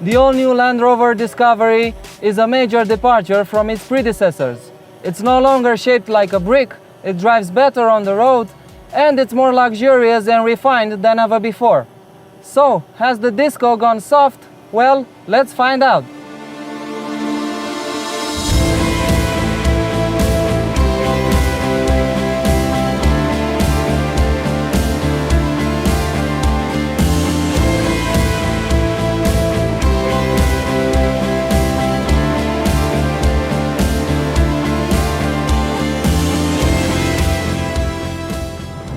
The all-new Land Rover Discovery is a major departure from its predecessors. It's no longer shaped like a brick, it drives better on the road, and it's more luxurious and refined than ever before. So, has the Disco gone soft? Well, let's find out.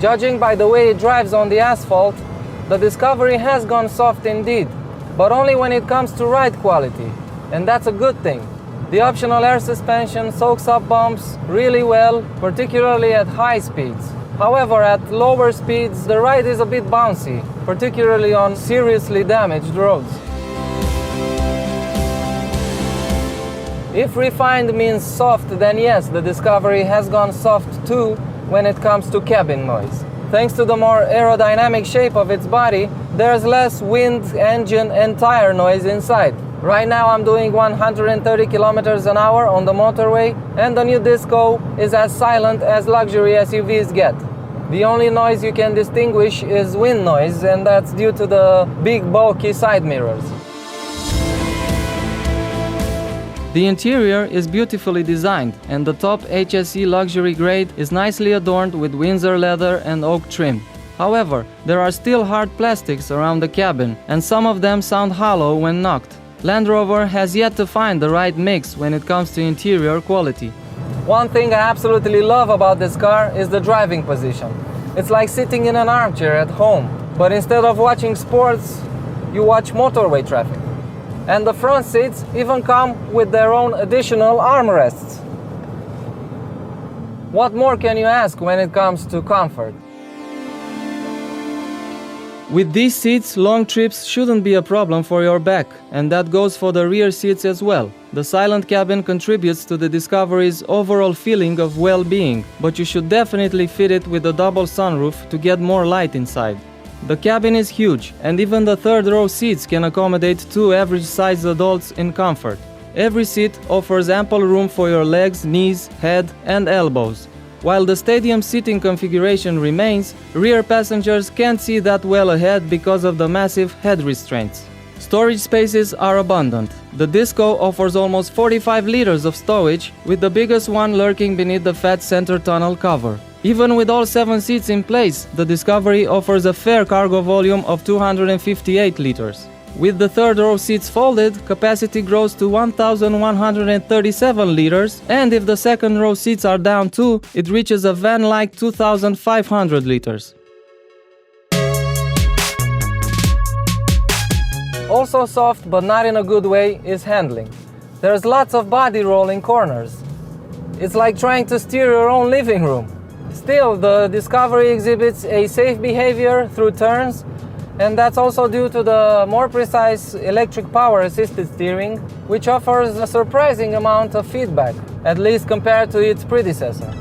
Judging by the way it drives on the asphalt, the Discovery has gone soft indeed, but only when it comes to ride quality, and that's a good thing. The optional air suspension soaks up bumps really well, particularly at high speeds. However, at lower speeds, the ride is a bit bouncy, particularly on seriously damaged roads. If refined means soft, then yes, the Discovery has gone soft too when it comes to cabin noise. Thanks to the more aerodynamic shape of its body, there's less wind, engine and tire noise inside. Right now I'm doing 130 kilometers an hour on the motorway, and the new Disco is as silent as luxury SUVs get. The only noise you can distinguish is wind noise, and that's due to the big bulky side mirrors. The interior is beautifully designed, and the top HSE luxury grade is nicely adorned with Windsor leather and oak trim. However, there are still hard plastics around the cabin, and some of them sound hollow when knocked. Land Rover has yet to find the right mix when it comes to interior quality. One thing I absolutely love about this car is the driving position. It's like sitting in an armchair at home, but instead of watching sports, you watch motorway traffic. And the front seats even come with their own additional armrests. What more can you ask when it comes to comfort? With these seats, long trips shouldn't be a problem for your back, and that goes for the rear seats as well. The silent cabin contributes to the Discovery's overall feeling of well-being, but you should definitely fit it with a double sunroof to get more light inside. The cabin is huge, and even the third row seats can accommodate two average-sized adults in comfort. Every seat offers ample room for your legs, knees, head and elbows. While the stadium seating configuration remains, rear passengers can't see that well ahead because of the massive head restraints. Storage spaces are abundant. The Disco offers almost 45 liters of stowage, with the biggest one lurking beneath the fat center tunnel cover. Even with all 7 seats in place, the Discovery offers a fair cargo volume of 258 liters. With the third row seats folded, capacity grows to 1,137 liters, and if the second row seats are down too, it reaches a van-like 2,500 liters. Also soft, but not in a good way, is handling. There's lots of body roll in corners. It's like trying to steer your own living room. Still, the Discovery exhibits a safe behavior through turns, and that's also due to the more precise electric power assisted steering, which offers a surprising amount of feedback, at least compared to its predecessor.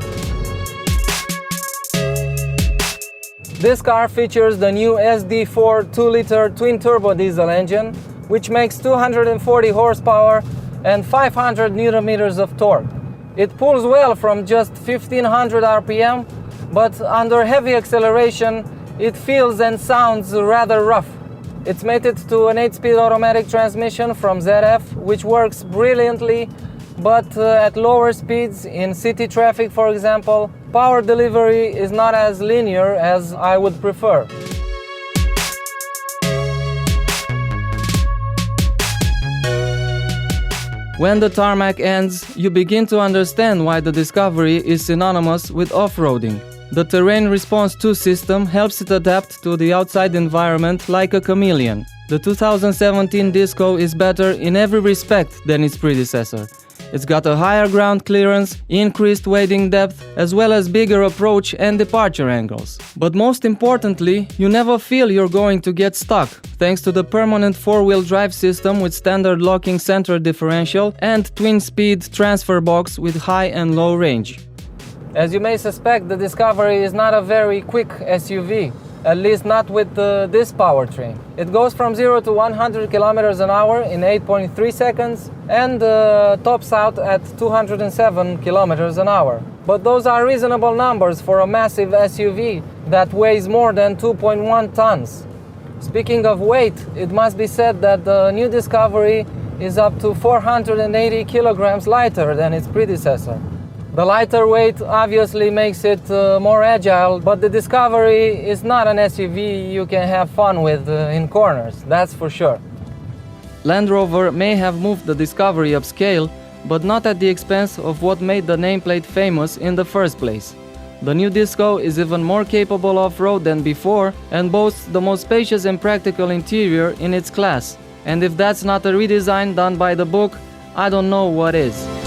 This car features the new SD4 2-liter twin-turbo diesel engine, which makes 240 horsepower and 500 Nm of torque. It pulls well from just 1500 RPM, but under heavy acceleration it feels and sounds rather rough. It's mated to an 8-speed automatic transmission from ZF, which works brilliantly, but at lower speeds, in city traffic for example, power delivery is not as linear as I would prefer. When the tarmac ends, you begin to understand why the Discovery is synonymous with off-roading. The Terrain Response 2 system helps it adapt to the outside environment like a chameleon. The 2017 Disco is better in every respect than its predecessor. It's got a higher ground clearance, increased wading depth, as well as bigger approach and departure angles. But most importantly, you never feel you're going to get stuck, thanks to the permanent 4-wheel drive system with standard locking center differential and twin-speed transfer box with high and low range. As you may suspect, the Discovery is not a very quick SUV. at least not with this powertrain. It goes from 0 to 100 kilometers an hour in 8.3 seconds and tops out at 207 kilometers an hour. But those are reasonable numbers for a massive SUV that weighs more than 2.1 tons. Speaking of weight, it must be said that the new Discovery is up to 480 kilograms lighter than its predecessor. The lighter weight obviously makes it more agile, but the Discovery is not an SUV you can have fun with in corners, that's for sure. Land Rover may have moved the Discovery upscale, but not at the expense of what made the nameplate famous in the first place. The new Disco is even more capable off-road than before and boasts the most spacious and practical interior in its class. And if that's not a redesign done by the book, I don't know what is.